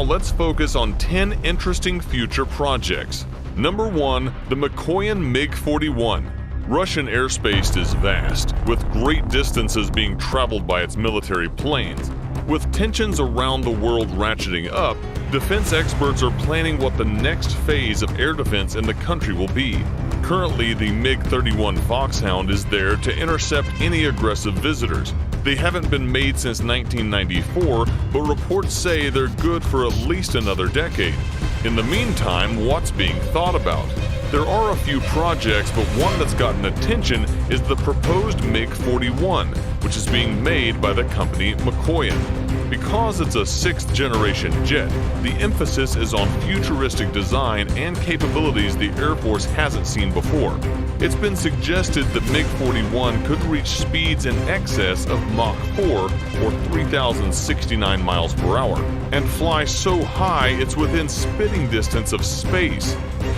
let's focus on 10 interesting future projects. Number 1. The Mikoyan MiG-41. Russian airspace is vast, with great distances being traveled by its military planes. With tensions around the world ratcheting up, defense experts are planning what the next phase of air defense in the country will be. Currently, the MiG-31 Foxhound is there to intercept any aggressive visitors. They haven't been made since 1994, but reports say they're good for at least another decade. In the meantime, what's being thought about? There are a few projects, but one that's gotten attention is the proposed MiG-41, which is being made by the company Mikoyan. Because it's a 6th-generation jet, the emphasis is on futuristic design and capabilities the Air Force hasn't seen before. It's been suggested that MiG-41 could reach speeds in excess of Mach 4, or 3,069 miles per hour, and fly so high it's within spitting distance of space.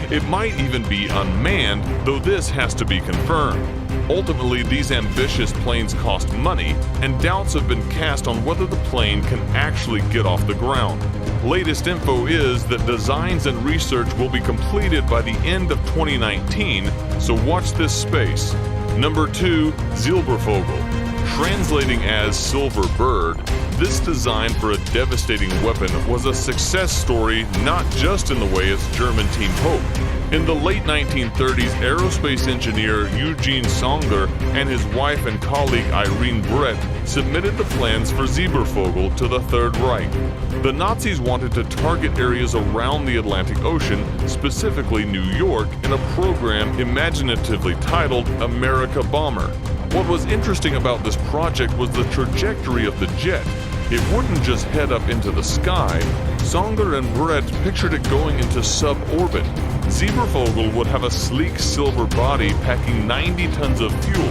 It might even be unmanned, though this has to be confirmed. Ultimately, these ambitious planes cost money, and doubts have been cast on whether the plane can actually get off the ground. Latest info is that designs and research will be completed by the end of 2019, so watch this space. Number 2. Zilbervogel. Translating as Silver Bird, this design for a devastating weapon was a success story not just in the way its German team hoped. In the late 1930s, aerospace engineer Eugene Songer and his wife and colleague Irene Brett submitted the plans for Zilbervogel to the Third Reich. The Nazis wanted to target areas around the Atlantic Ocean, specifically New York, in a program imaginatively titled America Bomber. What was interesting about this project was the trajectory of the jet. It wouldn't just head up into the sky. Songer and Brett pictured it going into suborbit. Zilbervogel would have a sleek silver body packing 90 tons of fuel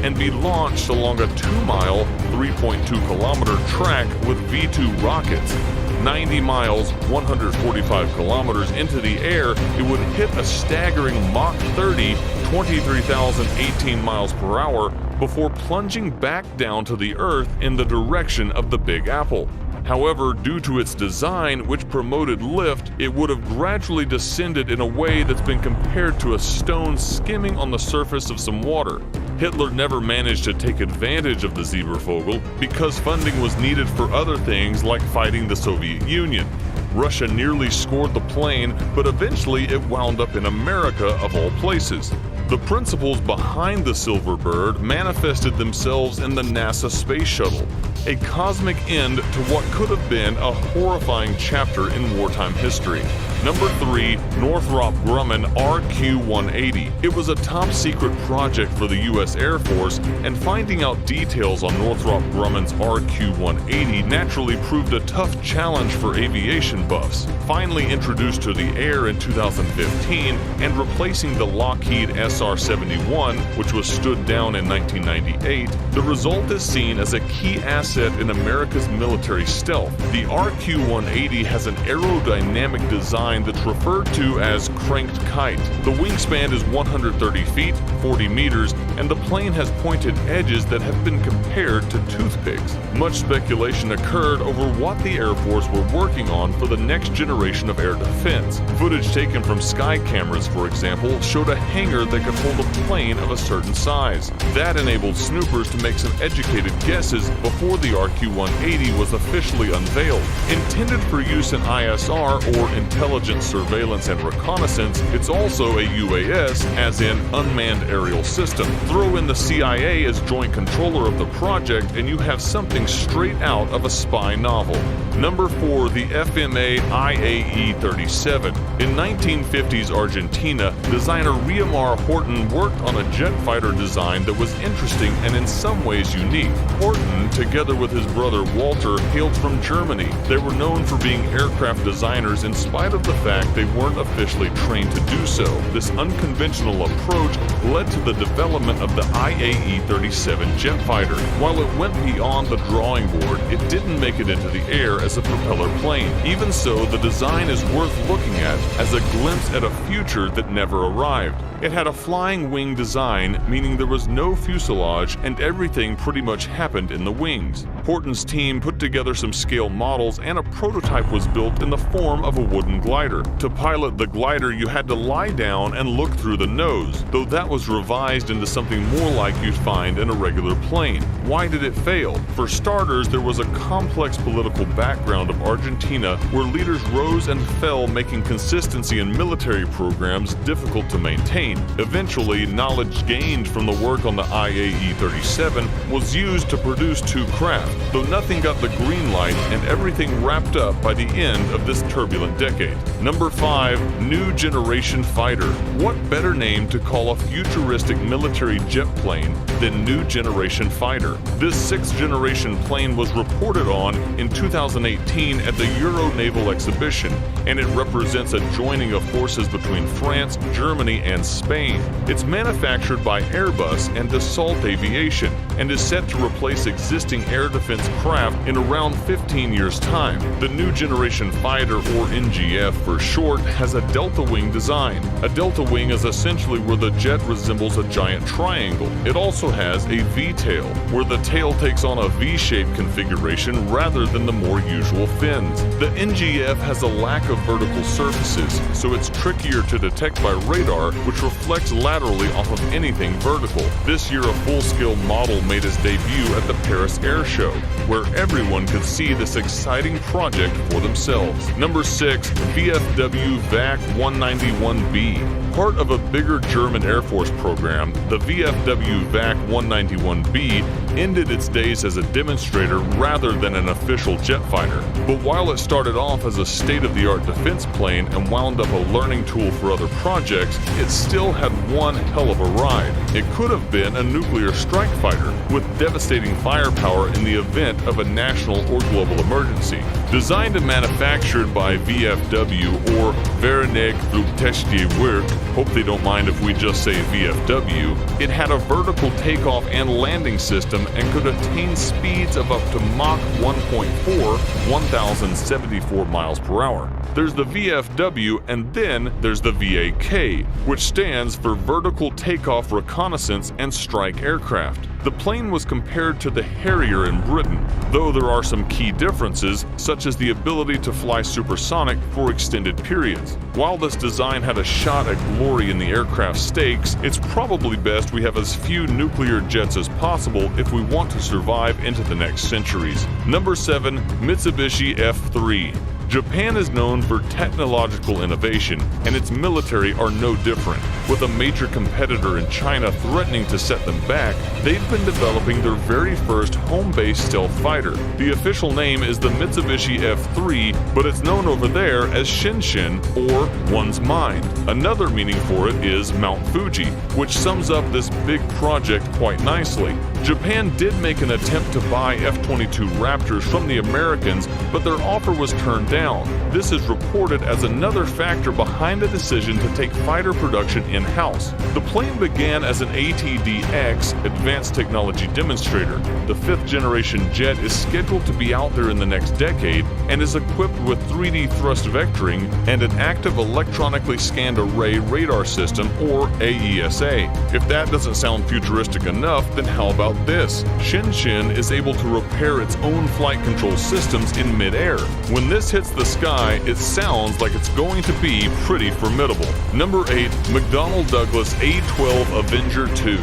and be launched along a 2-mile, 3.2-kilometer track with V-2 rockets. 90 miles, 145 kilometers into the air, it would hit a staggering Mach 30, 23,018 miles per hour, before plunging back down to the Earth in the direction of the Big Apple. However, due to its design, which promoted lift, it would have gradually descended in a way that's been compared to a stone skimming on the surface of some water. Hitler never managed to take advantage of the Zilbervogel because funding was needed for other things like fighting the Soviet Union. Russia nearly scored the plane, but eventually it wound up in America of all places. The principles behind the Silver Bird manifested themselves in the NASA Space Shuttle, a cosmic end to what could have been a horrifying chapter in wartime history. Number 3. Northrop Grumman RQ-180. It was a top-secret project for the U.S. Air Force, and finding out details on Northrop Grumman's RQ-180 naturally proved a tough challenge for aviation buffs. Finally introduced to the air in 2015 and replacing the Lockheed SR-71, which was stood down in 1998, the result is seen as a key asset in America's military stealth. The RQ-180 has an aerodynamic design that's referred to as cranked kite. The wingspan is 130 feet, 40 meters, and the plane has pointed edges that have been compared to toothpicks. Much speculation occurred over what the Air Force were working on for the next generation of air defense. Footage taken from sky cameras, for example, showed a hangar that could hold a plane of a certain size. That enabled snoopers to make some educated guesses before the RQ-180 was officially unveiled. Intended for use in ISR, or intelligence surveillance and reconnaissance, it's also a UAS, as in unmanned aerial system. Throw in the CIA as joint controller of the project and you have something straight out of a spy novel. Number 4. The FMA IAE-37. In 1950s Argentina, designer Riomar Horten worked on a jet fighter design that was interesting and in some ways unique. Horten, together with his brother Walter, hailed from Germany. They were known for being aircraft designers in spite of the fact they weren't officially trained to do so. This unconventional approach led to the development of the IAE-37 jet fighter. While it went beyond the drawing board, it didn't make it into the air as a propeller plane. Even so, the design is worth looking at as a glimpse at a future that never arrived. It had a flying wing design, meaning there was no fuselage and everything pretty much happened in the wings. Horton's team put together some scale models and a prototype was built in the form of a wooden glider. To pilot the glider, you had to lie down and look through the nose, though that was revised into something more like you'd find in a regular plane. Why did it fail? For starters, there was a complex political background of Argentina where leaders rose and fell, making consistency in military programs difficult to maintain. Eventually, knowledge gained from the work on the IAE-37 was used to produce two craft, though nothing got the green light and everything wrapped up by the end of this turbulent decade. Number 5. New Generation Fighter. What better name to call a futuristic military jet plane than New Generation Fighter? This 6th generation plane was reported on in 2018 at the Euro Naval Exhibition, and it represents a joining of forces between France, Germany, and Spain. It's manufactured by Airbus and Dassault Aviation and is set to replace existing air defense craft in around 15 years' time. The New Generation Fighter, or NGF for short, has a delta wing design. A delta wing is essentially where the jet resembles a giant triangle. It also has a V-tail, where the tail takes on a V-shaped configuration rather than the more usual fins. The NGF has a lack of vertical surfaces, so it's trickier to detect by radar, which reflects laterally off of anything vertical. This year, a full-scale model made its debut at the Paris Air Show, where everyone could see this exciting project for themselves. Number 6. VFW VAC 191B. Part of a bigger German Air Force program, the VFW VAC 191B ended its days as a demonstrator rather than an official jet fighter. But while it started off as a state-of-the-art defense plane and wound up a learning tool for other projects, it still had one hell of a ride. It could have been a nuclear strike fighter with devastating firepower in the event of a national or global emergency. Designed and manufactured by VFW, or Vereinigung Flugtechnische Werk, hope they don't mind if we just say VFW, it had a vertical takeoff and landing system and could attain speeds of up to Mach 1.4, 1,074 miles per hour. There's the VFW, and then there's the VAK, which stands for Vertical Takeoff Reconnaissance and Strike Aircraft. The plane was compared to the Harrier in Britain, though there are some key differences, such as the ability to fly supersonic for extended periods. While this design had a shot at glory in the aircraft stakes, it's probably best we have as few nuclear jets as possible if we want to survive into the next centuries. Number 7. Mitsubishi F3. Japan is known for technological innovation, and its military are no different. With a major competitor in China threatening to set them back, they've been developing their very first home-based stealth fighter. The official name is the Mitsubishi F3, but it's known over there as Shinshin, or one's mind. Another meaning for it is Mount Fuji, which sums up this big project quite nicely. Japan did make an attempt to buy F-22 Raptors from the Americans, but their offer was turned down. This is reported as another factor behind the decision to take fighter production in-house. The plane began as an ATDX, Advanced Technology Demonstrator. The 5th generation jet is scheduled to be out there in the next decade and is equipped with 3D thrust vectoring and an active electronically scanned array radar system, or AESA. If that doesn't sound futuristic enough, then how about this? Shinshin is able to repair its own flight control systems in mid-air. When this hits the sky, it sounds like it's going to be pretty formidable. Number 8. McDonnell Douglas A-12 Avenger II.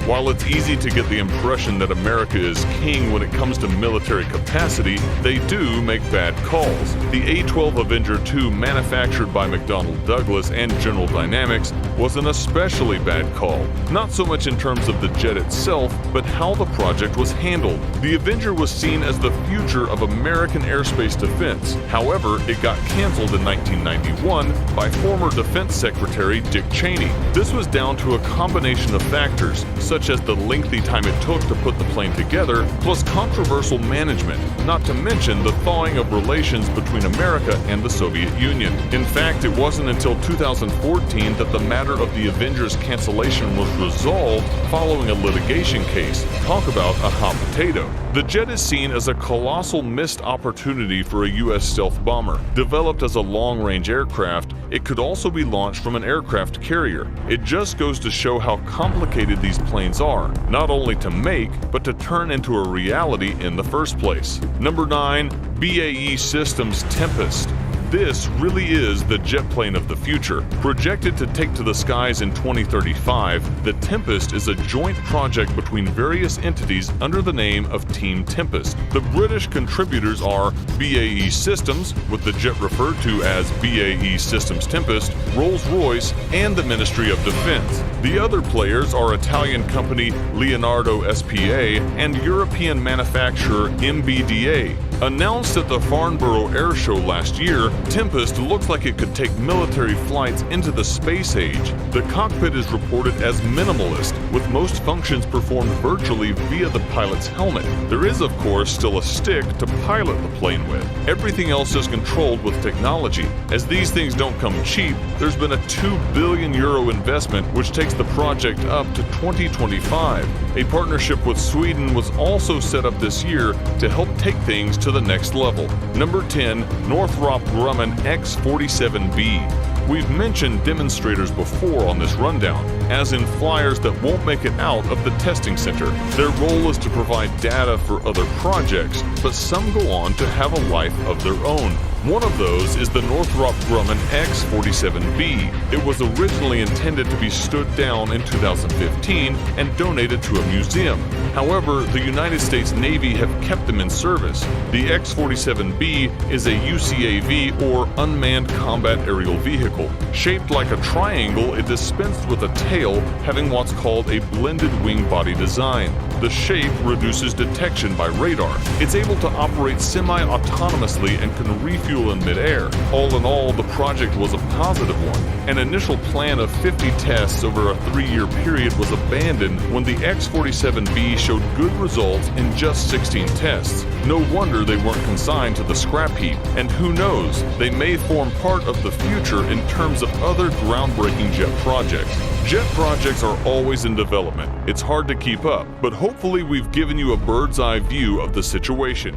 While it's easy to get the impression that America is king when it comes to military capacity, they do make bad calls. The A-12 Avenger II, manufactured by McDonnell Douglas and General Dynamics, was an especially bad call. Not so much in terms of the jet itself, but how the project was handled. The Avenger was seen as the future of American airspace defense. However, it got canceled in 1991 by former Defense Secretary Dick Cheney. This was down to a combination of factors, such such as the lengthy time it took to put the plane together, plus controversial management, not to mention the thawing of relations between America and the Soviet Union. In fact, it wasn't until 2014 that the matter of the Avengers cancellation was resolved following a litigation case. Talk about a hot potato. The jet is seen as a colossal missed opportunity for a U.S. stealth bomber. Developed as a long-range aircraft, it could also be launched from an aircraft carrier. It just goes to show how complicated these planes are, not only to make, but to turn into a reality in the first place. Number 9. BAE Systems Tempest. This really is the jet plane of the future. Projected to take to the skies in 2035, the Tempest is a joint project between various entities under the name of Team Tempest. The British contributors are BAE Systems, with the jet referred to as BAE Systems Tempest, Rolls-Royce, and the Ministry of Defense. The other players are Italian company Leonardo SPA and European manufacturer MBDA. Announced at the Farnborough Air Show last year, Tempest looks like it could take military flights into the space age. The cockpit is reported as minimalist, with most functions performed virtually via the pilot's helmet. There is, of course, still a stick to pilot the plane with. Everything else is controlled with technology. As these things don't come cheap, there's been a €2 billion investment which takes the project up to 2025. A partnership with Sweden was also set up this year to help take things to the next level. Number 10. Northrop Grumman X-47B. We've mentioned demonstrators before on this rundown, as in flyers that won't make it out of the testing center. Their role is to provide data for other projects, but some go on to have a life of their own. One of those is the Northrop Grumman X-47B. It was originally intended to be stood down in 2015 and donated to a museum. However, the United States Navy have kept them in service. The X-47B is a UCAV, or Unmanned Combat Aerial Vehicle. Shaped like a triangle, it dispensed with a tail, having what's called a blended wing body design. The shape reduces detection by radar. It's able to operate semi-autonomously and can refuel in midair. All in all, the project was a positive one. An initial plan of 50 tests over a 3-year period was abandoned when the X-47B showed good results in just 16 tests. No wonder they weren't consigned to the scrap heap. And who knows, they may form part of the future in terms of other groundbreaking jet projects. Jet projects are always in development. It's hard to keep up, but hopefully we've given you a bird's eye view of the situation.